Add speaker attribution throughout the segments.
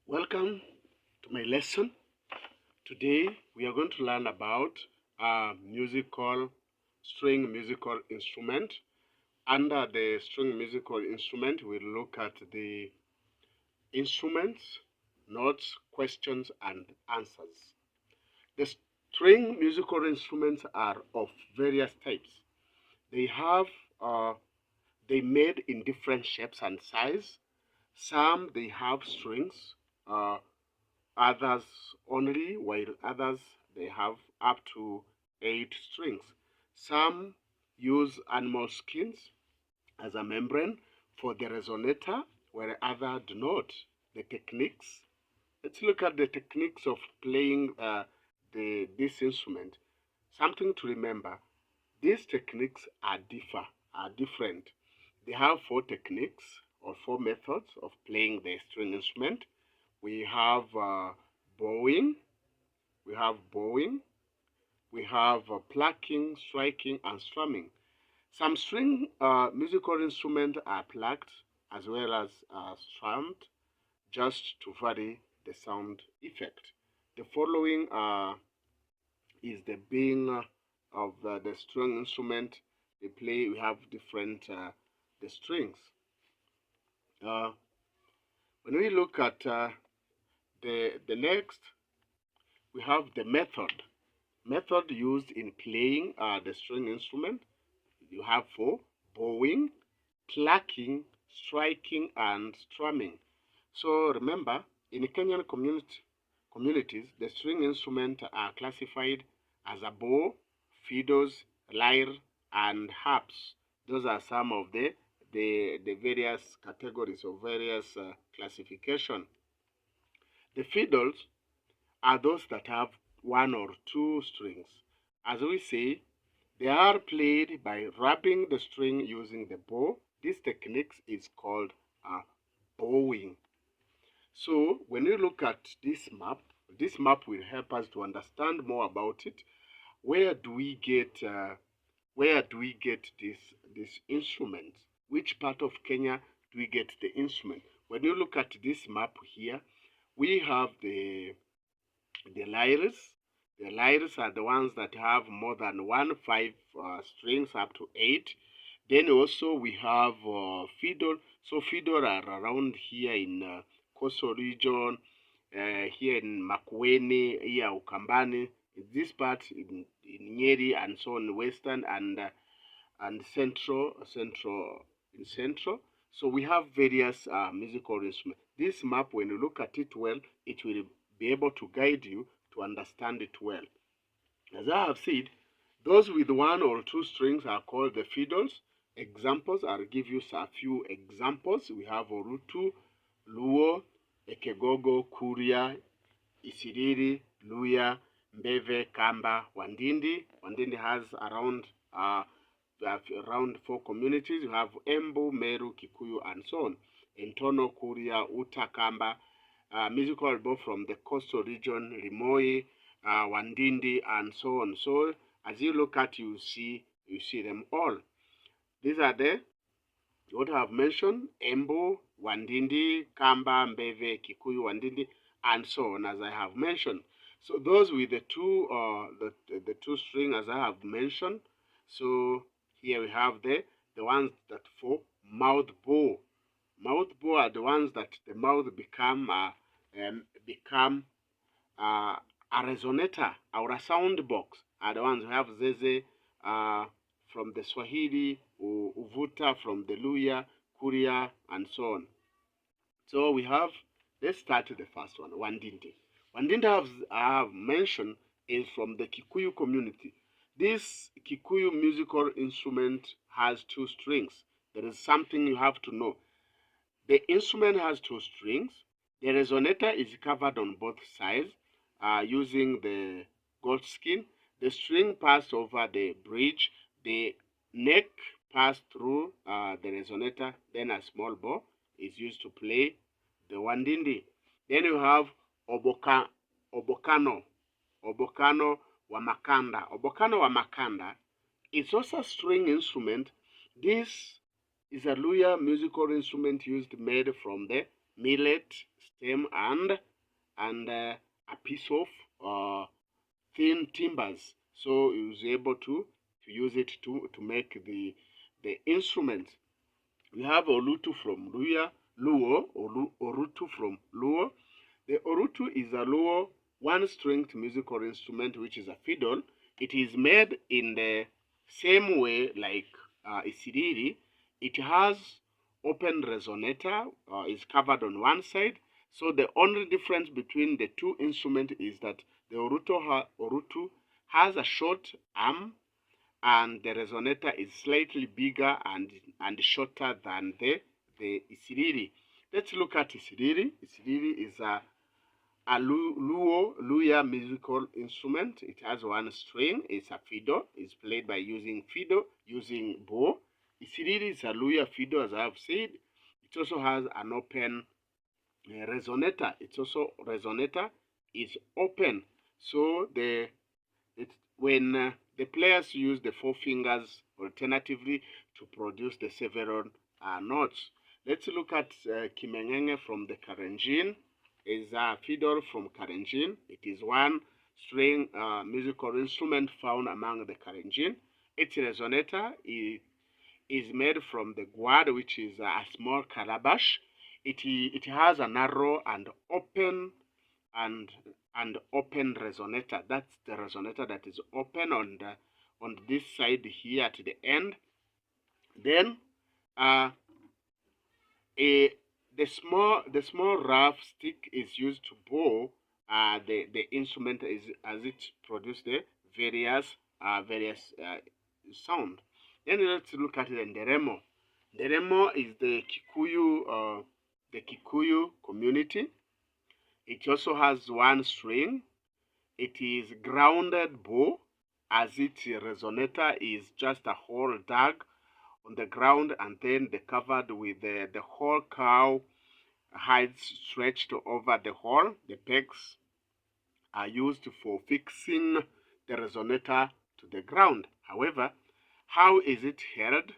Speaker 1: Welcome to my lesson. Today we are going to learn about a string musical instrument. Under the string musical instrument, we'll look at the instruments, notes, questions, and answers. The string musical instruments are of various types. They have they made in different shapes and size. Some they have strings. Others only, while others they have up to 8 strings. Some use animal skins as a membrane for the resonator, where others do not. The techniques. Let's look at the techniques of playing this instrument. Something to remember: these techniques are different. They have 4 techniques or 4 methods of playing the string instrument. We have bowing, we have plucking, striking, and strumming. Some string musical instruments are plucked as well as strummed, just to vary the sound effect. The following is the being of the string instrument they play. We have different the strings. When we look at the next, we have the method used in playing the string instrument. You have 4: bowing, plucking, striking, and strumming. So remember, in Kenyan communities, the string instruments are classified as a bow, fiddles, lyre, and harps. Those are some of the various categories or various classification. The fiddles are those that have 1 or 2 strings. As we say, they are played by rubbing the string using the bow. This technique is called bowing. So when you look at this map will help us to understand more about it. Where do we get this instrument? Which part of Kenya do we get the instrument? When you look at this map here, we have the lyres. The lyres are the ones that have more than 5 strings, up to 8. Then also we have fiddle. So fiddle are around here in coastal region, here in Makueni, here Ukambani, in this part in Nyeri, and so on, western and central. So we have various musical instruments. This map, when you look at it well, it will be able to guide you to understand it well. As I have said, those with 1 or 2 strings are called the fiddles. Examples, I'll give you a few examples. We have Orutu, Luo, Ekegogo, Kuria, Isiriri, Luya, Mbeve, Kamba, Wandindi. Wandindi has around 4 communities. You have Embu, Meru, Kikuyu, and so on. Entono, Kuria, Uta, Kamba, musical both from the coastal region, Limoi, Wandindi, and so on. So as you look at, you see them all. These are what I have mentioned: Embu, Wandindi, Kamba, Mbeve, Kikuyu, Wandindi, and so on, as I have mentioned. So those with the two string, as I have mentioned. So here we have the ones that for mouth bow. Mouth bow are the ones that the mouth become a resonator or a sound box. Are the ones who have zeze from the Swahili, uvuta from the Luya, Kuria, and so on. So we have, let's start with the first one, Wandindi. Wandindi I have mentioned is from the Kikuyu community. This Kikuyu musical instrument has 2 strings. There is something you have to know. The instrument has 2 strings. The resonator is covered on both sides using the goat skin. The string passed over the bridge. The neck passed through the resonator. Then a small bow is used to play the wandindi. Then you have obokano wa makanda. Obokano wa makanda is also a string instrument. This is a Luya musical instrument made from the millet stem and a piece of thin timbers. So he was able to use it to make the instrument. We have Olutu from Luo, Orutu from Luo. The Orutu is a Luo one-stringed musical instrument, which is a fiddle. It is made in the same way like Isiriri. It has open resonator, is covered on one side. So the only difference between the two instruments is that the Orutu has a short arm and the resonator is slightly bigger and shorter than the Isiriri. Let's look at Isiriri. Isiriri is a Luya musical instrument. It has one string. It's a fiddle. It's played by using fiddle, using bow. Isiriri is a Luya fiddle, as I have said. It also has an open resonator. It's also resonator is open. So when the players use the four fingers alternatively to produce the several notes. Let's look at Kimengenge from the Karenjin. Is a fiddle from Karenjin. It is one string musical instrument found among the Karenjin. Its resonator is made from the guad, which is a small calabash. It has a narrow and open open resonator. That's the resonator that is open on this side here at the end. Then the small rough stick is used to bow the instrument as it produces the various sound. Then let's look at the nderemo. Nderemo is the Kikuyu community. It also has one string. It is grounded bow, as its resonator is just a hole dug on the ground and then covered with the whole cow hides stretched over the hole. The pegs are used for fixing the resonator to the ground. However, how is it held?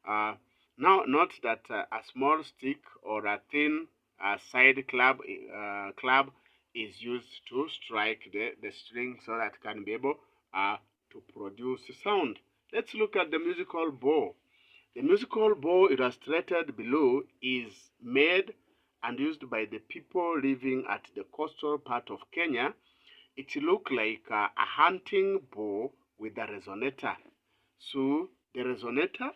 Speaker 1: Now note that a small stick or a thin side club is used to strike the string so that it can be able to produce sound. Let's look at the musical bow. The musical bow illustrated below is made and used by the people living at the coastal part of Kenya. It looks like a hunting bow with a resonator. So the resonator,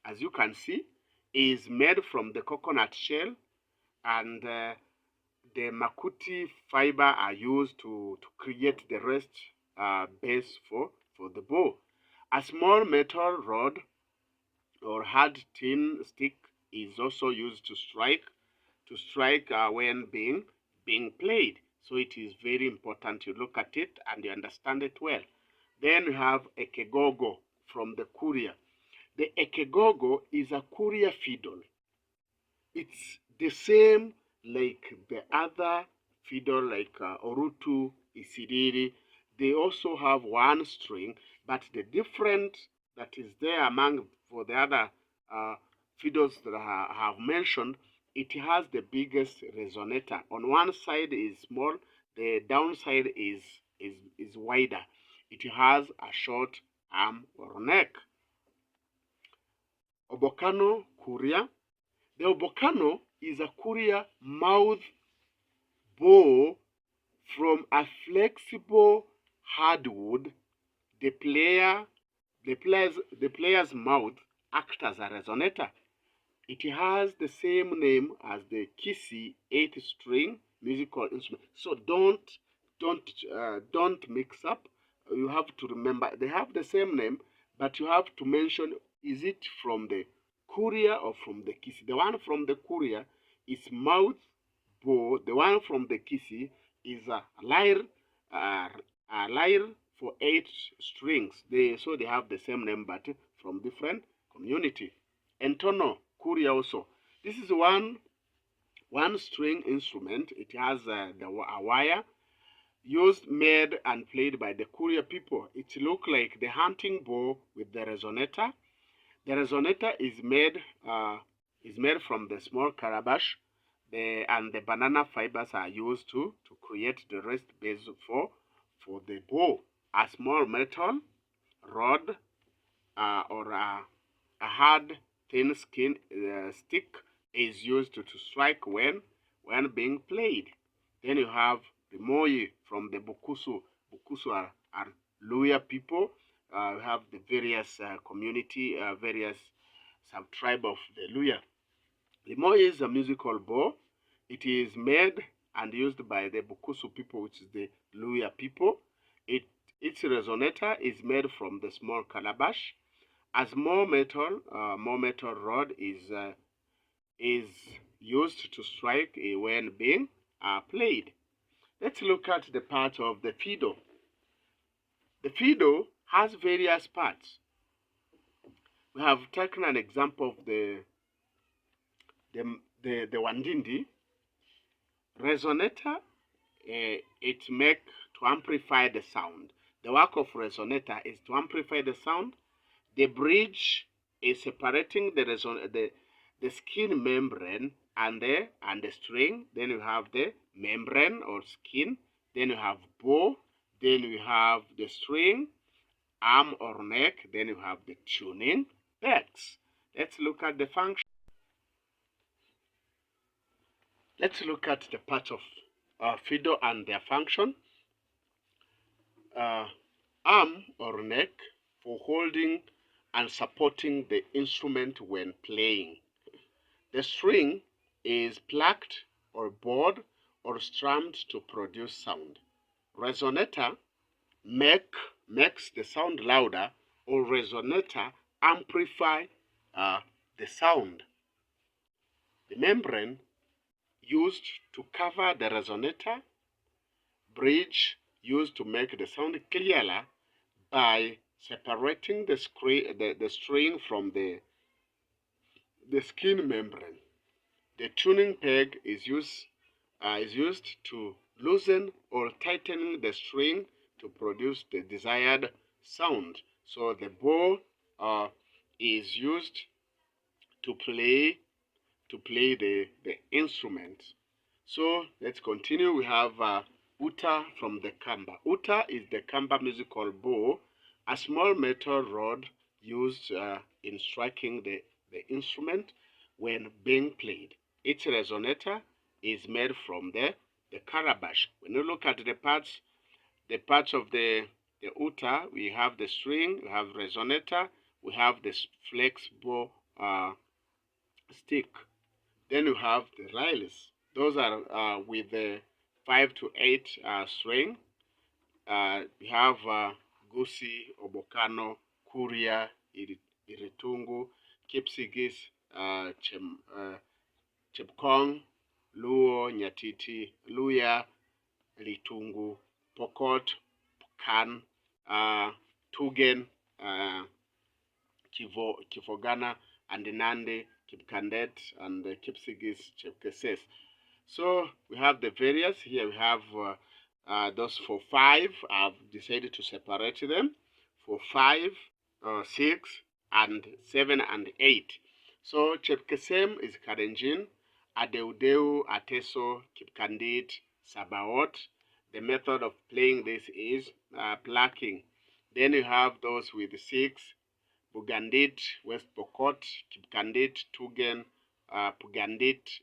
Speaker 1: as you can see, is made from the coconut shell, and the makuti fiber are used to create the rest base for the bow. A small metal rod or hard tin stick is also used to strike when being played. So it is very important you look at it and you understand it well. Then we have ekegogo from the Kuria. The ekegogo is a Kuria fiddle. It's the same like the other fiddle like Orutu, Isiriri. They also have one string, but the difference that is there among for the other fiddles that I have mentioned, it has the biggest resonator. On one side is small, the downside is wider. It has a short arm or neck. Obokano Kuria. The Obokano is a Kuria mouth bow from a flexible hardwood. The player's mouth acts as a resonator. It has the same name as the Kisi 8-string musical instrument. So don't mix up. You have to remember they have the same name, but you have to mention is it from the Kuria or from the Kisi. The one from the Kuria is mouth bow. The one from the Kisi is a lyre for 8 strings. They have the same name but from different community. Entono Kuria also. This is one string instrument. It has a wire made and played by the Kuria people. It looks like the hunting bow with the resonator. The resonator is made from the small calabash. and the banana fibers are used to create the rest base for the bow. A small metal rod or a hard thin skin stick is used to strike when being played. Then you have the Moi from the Bukusu. Bukusu are Luya people. You have the various community, various sub-tribe of the Luya. The Moi is a musical bow. It is made and used by the Bukusu people, which is the Luya people. Its resonator is made from the small calabash. As more metal rod is used to strike when being played. Let's look at the part of the fiddle. The fiddle has various parts. We have taken an example of the wandindi. Resonator, it make to amplify the sound. The work of resonator is to amplify the sound. The bridge is separating the skin membrane and the string. Then you have the membrane or skin. Then you have bow. Then you have the string, arm or neck. Then you have the tuning pegs. Let's look at the function. Let's look at the parts of fiddle and their function. Arm or neck for holding and supporting the instrument when playing. The string is plucked or bowed or strummed to produce sound. Resonator makes the sound louder, or resonator amplify the sound. The membrane used to cover the resonator, bridge used to make the sound clearer by separating the string from the skin membrane. The tuning peg is used to loosen or tighten the string to produce the desired sound. So the bow is used to play the instrument. So let's continue. We have uta from the kamba. Uta is the kamba musical bow, a small metal rod used in striking the instrument when being played. Its resonator is made from the calabash. When you look at the parts of the uta, we have the string, we have resonator, we have the flexible stick. Then you have the rails. Those are with the 5 to 8 string. We have Gusi, Obokano, Kuria, Iritungu, Kipsigis, Chepkong, Luo, Nyatiti, Luya, Litungu, Pokot, Pukan, Tugen, Kifogana, and Nande, Kipkandet, and Kipsigis, Chepkeses. So we have the various. Here we have those for 5. I've decided to separate them for 5, 6, and 7, and 8. So Chepkesem is Karenjin, Adeudeu, Ateso, Kipkandit, Sabaot. The method of playing this is plucking. Then you have those with 6, Bugandit, West Pokot, Kipkandit, Tugen, Pugandit,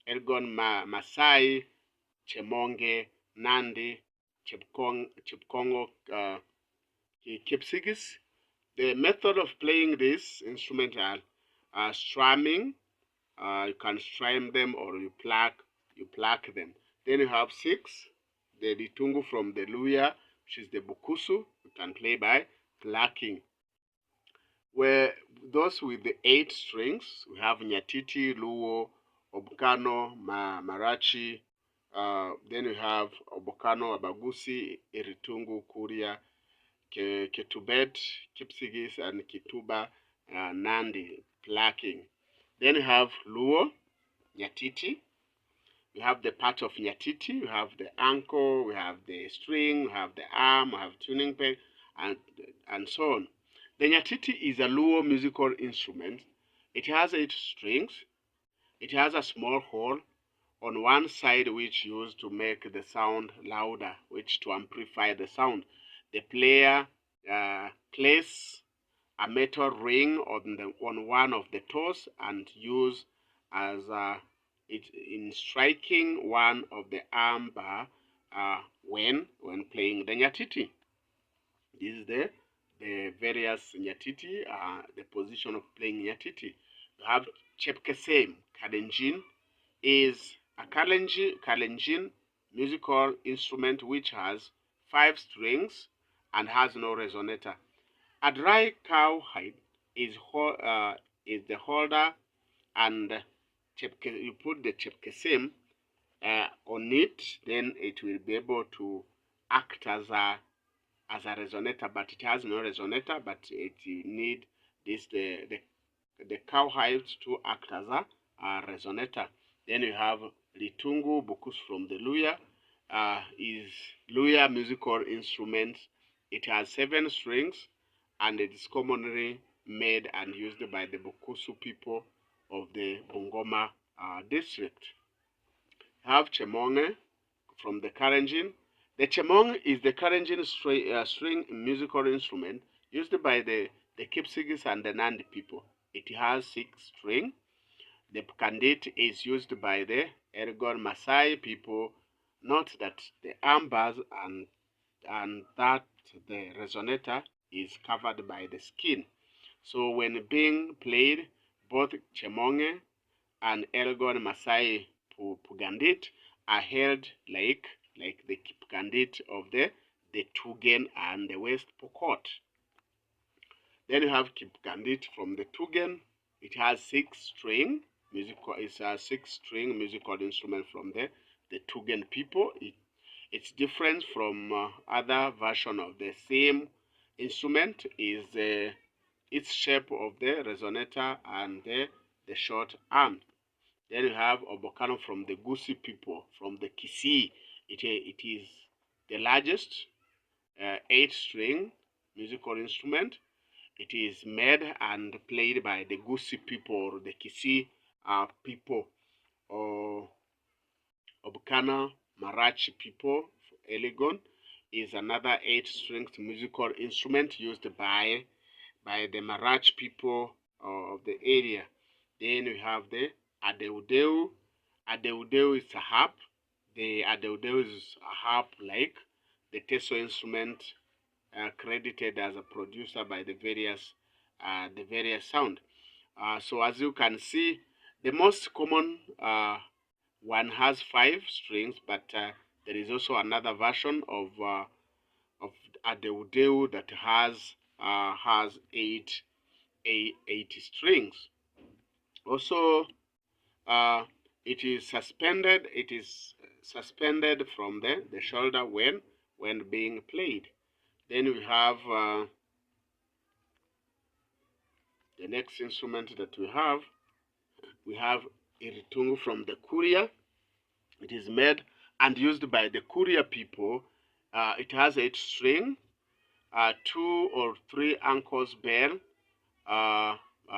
Speaker 1: Elgon Masai, Chemonge, Nandi, Chepkongo, Kipsigis. The method of playing this instrument are strumming. You can strum them or you pluck them. Then you have 6, the Litungu from the Luya, which is the Bukusu. You can play by plucking. Where those with the 8 strings, we have Nyatiti, Luo, Obukano, Marachi. Then we have Obokano, Abagusi, Iritungu, Kuria, Ketubet, Kipsigis, and Kituba, Nandi, plucking. Then we have Luo, Nyatiti. We have the part of Nyatiti. We have the ankle, we have the string, we have the arm, we have tuning peg, and so on. The nyatiti is a Luo musical instrument. It has 8 strings. it has a small hole on one side which used to make the sound louder, which to amplify the sound. The player places a metal ring on one of the toes and use as it in striking one of the arm bar when playing the nyatiti. This is the various nyatiti, the position of playing nyatiti. You have chepkesem, kalenjin, is a kalenjin musical instrument which has 5 strings and has no resonator. A dry cowhide is the holder, and you put the chepkesem on it, then it will be able to act as a resonator, but it has no resonator, but it need this the cowhides to act as a resonator. Then you have litungu bukus from the luya, is luya musical instrument. It has 7 strings and it is commonly made and used by the Bukusu people of the Bungoma district. You have chemonge from the Kalenjin. The chemong is the Kalenjin string musical instrument used by the Kipsigis and the Nandi people. It has 6 strings. The Pukandit is used by the Elgon Maasai people. Note that the ambas and that the resonator is covered by the skin. So when being played, both chemonge and Elgon Maasai Pugandit are held like the Pugandit of the Tugen and the West Pokot. Then you have Kipgandit from the Tugen. It has 6 string musical. It's a 6-string musical instrument from the Tugen people. It's different from other version of the same instrument. Is its shape of the resonator and the short arm. Then you have Obokano from the Gusi people, from the Kisii. It is the largest 8-string musical instrument. It is made and played by the Gusi people or the Kisii people, or Obokana Marachi people. Elegon is another 8-string musical instrument used by the Marach people of the area. Then we have the Adeudeu. Adeudeu is a harp. The Adeudeu is a harp like the Teso instrument, credited as a producer by the various sound. So as you can see, the most common one has 5 strings, but there is also another version of Adeudeu that has 8 strings. Also, it is suspended. It is suspended from the shoulder when being played. Then we have the next instrument that we have. We have iritungu from the Kuria. It is made and used by the Kuria people. It has 8 string, 2 or 3 ankles bell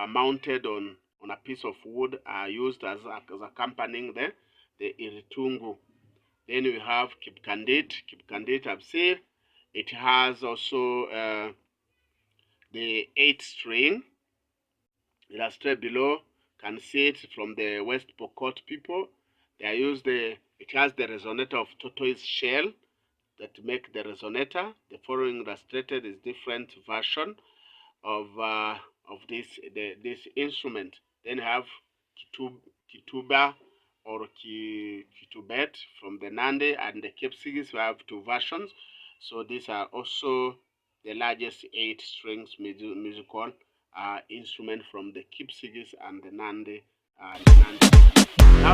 Speaker 1: mounted on a piece of wood, used as accompanying the iritungu. Then we have Kipkandit. Kipkandit I've said. It has also the 8 string. Illustrated below can see it from the West Pokot people. They use it has the resonator of tortoise shell that make the resonator. The following illustrated is different version of this instrument. Then you have kituba or kitubet from the Nandi and the Kipsigis. We have 2 versions. So these are also the largest 8 strings musical instrument from the Kipsigis and the Nandi. Now